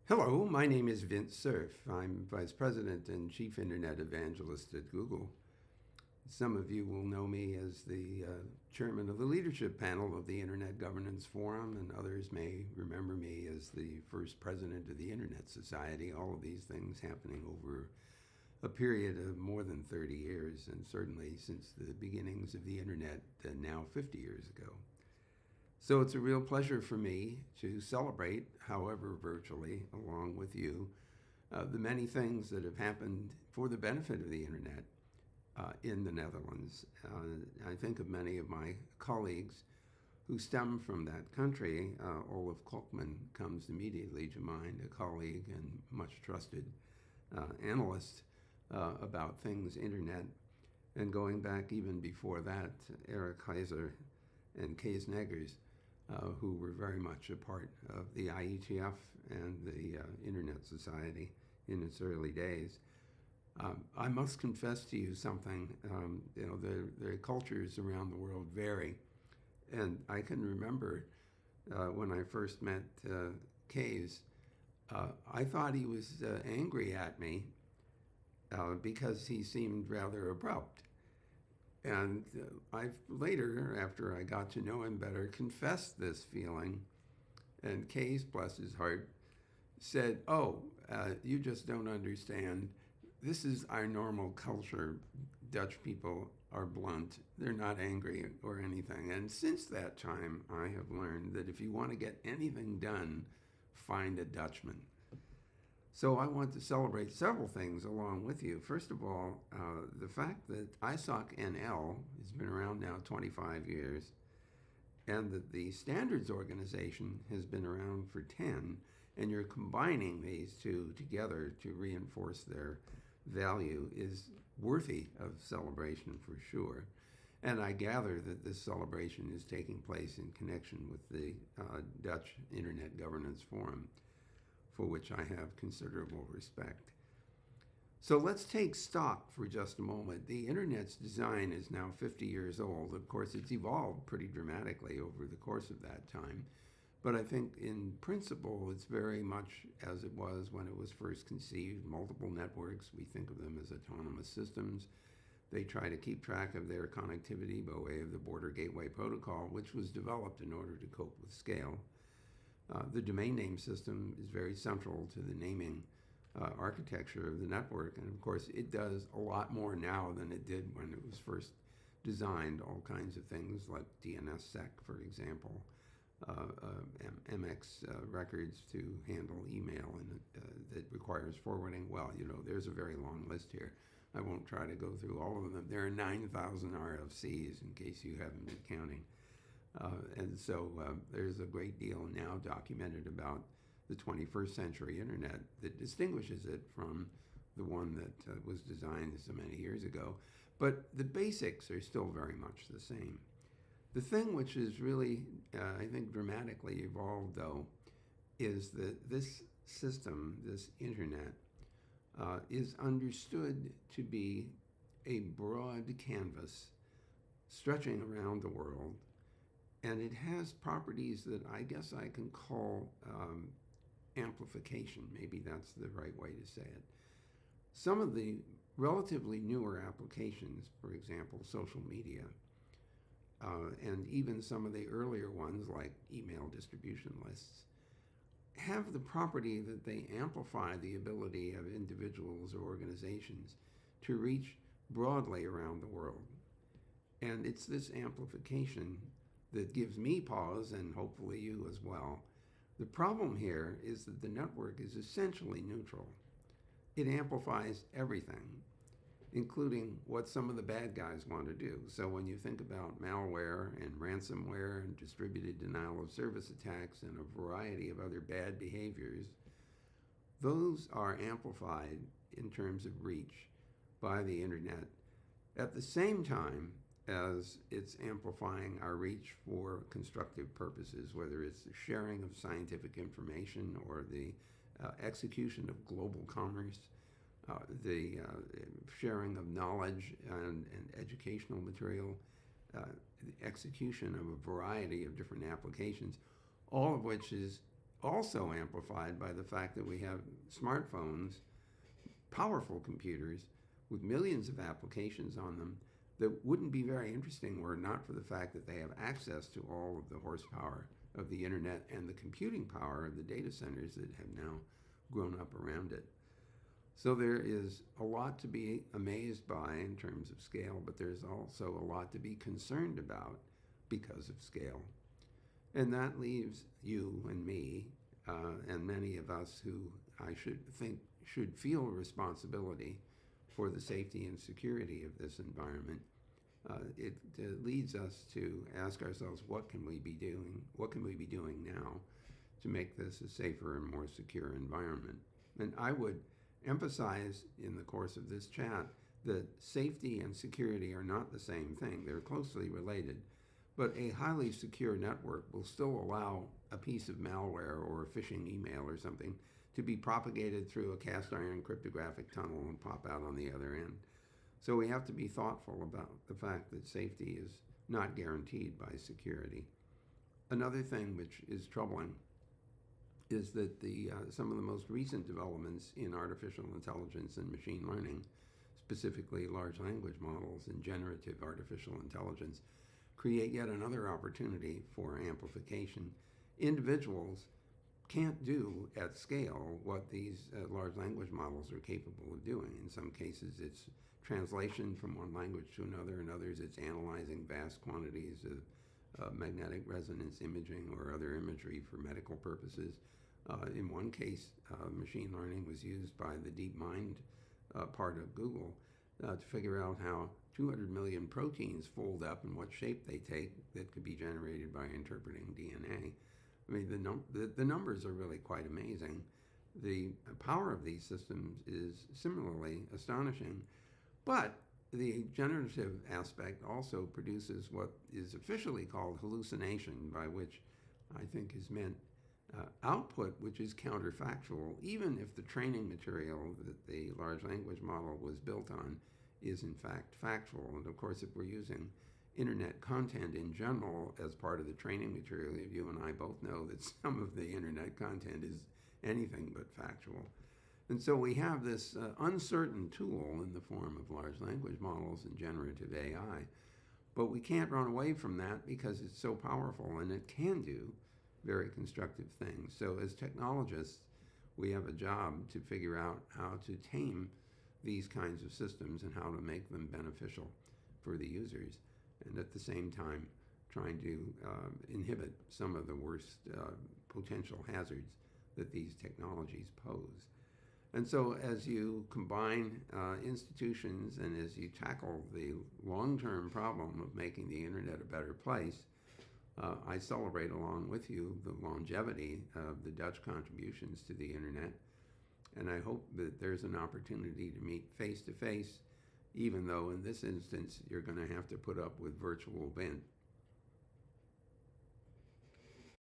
Hello, my name is Vint Cerf. I'm Vice President and Chief Internet Evangelist at Google. Some of you will know me as the Chairman of the Leadership Panel of the Internet Governance Forum, and others may remember me as the first President of the Internet Society. All of these things happening over a period of more than 30 years, and certainly since the beginnings of the Internet, now 50 years ago. So it's a real pleasure for me to celebrate, however virtually, along with you, the many things that have happened for the benefit of the internet in the Netherlands. I think of many of my colleagues who stem from that country. Olaf Kolkman comes immediately to mind, a colleague and much trusted analyst about things internet. And going back even before that, Eric Heiser and Kees Neggers, who were very much a part of the IETF and the Internet Society in its early days. I must confess to you something. The cultures around the world vary, and I can remember when I first met Kees, I thought he was angry at me because he seemed rather abrupt. And I've later, after I got to know him better, confessed this feeling. And Kees, bless his heart, said, "Oh, you just don't understand. This is our normal culture. Dutch people are blunt. They're not angry or anything." And since that time, I have learned that if you want to get anything done, find a Dutchman. So I want to celebrate several things along with you. First of all, the fact that ISOCNL has been around now 25 years, and that the standards organization has been around for 10, and you're combining these two together to reinforce their value is worthy of celebration for sure. And I gather that this celebration is taking place in connection with the Dutch Internet Governance Forum, for which I have considerable respect. So let's take stock for just a moment. The internet's design is now 50 years old. Of course, it's evolved pretty dramatically over the course of that time. But I think in principle, it's very much as it was when it was first conceived. Multiple networks, we think of them as autonomous systems. They try to keep track of their connectivity by way of the Border Gateway Protocol, which was developed in order to cope with scale. The domain name system is very central to the naming architecture of the network. And of course, it does a lot more now than it did when it was first designed. All kinds of things like DNSSEC, for example, MX records to handle email and that requires forwarding. Well, there's a very long list here. I won't try to go through all of them. There are 9,000 RFCs in case you haven't been counting. And so there's a great deal now documented about the 21st century internet that distinguishes it from the one that was designed so many years ago. But the basics are still very much the same. The thing which is really, I think, dramatically evolved, though, is that this system, this internet, is understood to be a broad canvas stretching around the world. And it has properties that I guess I can call amplification. Maybe that's the right way to say it. Some of the relatively newer applications, for example, social media, and even some of the earlier ones like email distribution lists, have the property that they amplify the ability of individuals or organizations to reach broadly around the world. And it's this amplification that gives me pause, and hopefully you as well. The problem here is that the network is essentially neutral. It amplifies everything, including what some of the bad guys want to do. So when you think about malware and ransomware and distributed denial of service attacks and a variety of other bad behaviors, those are amplified in terms of reach by the internet. At the same time, as it's amplifying our reach for constructive purposes, whether it's the sharing of scientific information or the execution of global commerce, the sharing of knowledge and educational material, the execution of a variety of different applications, all of which is also amplified by the fact that we have smartphones, powerful computers with millions of applications on them that wouldn't be very interesting were it not for the fact that they have access to all of the horsepower of the internet and the computing power of the data centers that have now grown up around it. So there is a lot to be amazed by in terms of scale, but there's also a lot to be concerned about because of scale. And that leaves you and me, and many of us who I should feel responsibility for the safety and security of this environment. It leads us to ask ourselves, what can we be doing? What can we be doing now to make this a safer and more secure environment? And I would emphasize in the course of this chat that safety and security are not the same thing. They're closely related. But a highly secure network will still allow a piece of malware or a phishing email or something to be propagated through a cast iron cryptographic tunnel and pop out on the other end. So we have to be thoughtful about the fact that safety is not guaranteed by security. Another thing which is troubling is that some of the most recent developments in artificial intelligence and machine learning, specifically large language models and generative artificial intelligence, create yet another opportunity for amplification. Individuals can't do at scale what these large language models are capable of doing. In some cases, it's translation from one language to another. In others, it's analyzing vast quantities of magnetic resonance imaging or other imagery for medical purposes. In one case, machine learning was used by the DeepMind part of Google to figure out how 200 million proteins fold up and what shape they take that could be generated by interpreting DNA. I mean, the numbers are really quite amazing. The power of these systems is similarly astonishing, but the generative aspect also produces what is officially called hallucination, by which I think is meant output which is counterfactual, even if the training material that the large language model was built on is in fact factual. And of course, if we're using internet content in general as part of the training material, you and I both know that some of the internet content is anything but factual. And so we have this uncertain tool in the form of large language models and generative AI, but we can't run away from that because it's so powerful and it can do very constructive things. So as technologists, we have a job to figure out how to tame these kinds of systems and how to make them beneficial for the users, and at the same time trying to inhibit some of the worst potential hazards that these technologies pose. And so as you combine institutions and as you tackle the long-term problem of making the internet a better place, I celebrate along with you the longevity of the Dutch contributions to the internet, and I hope that there's an opportunity to meet face-to-face, even though in this instance you're going to have to put up with virtual Vint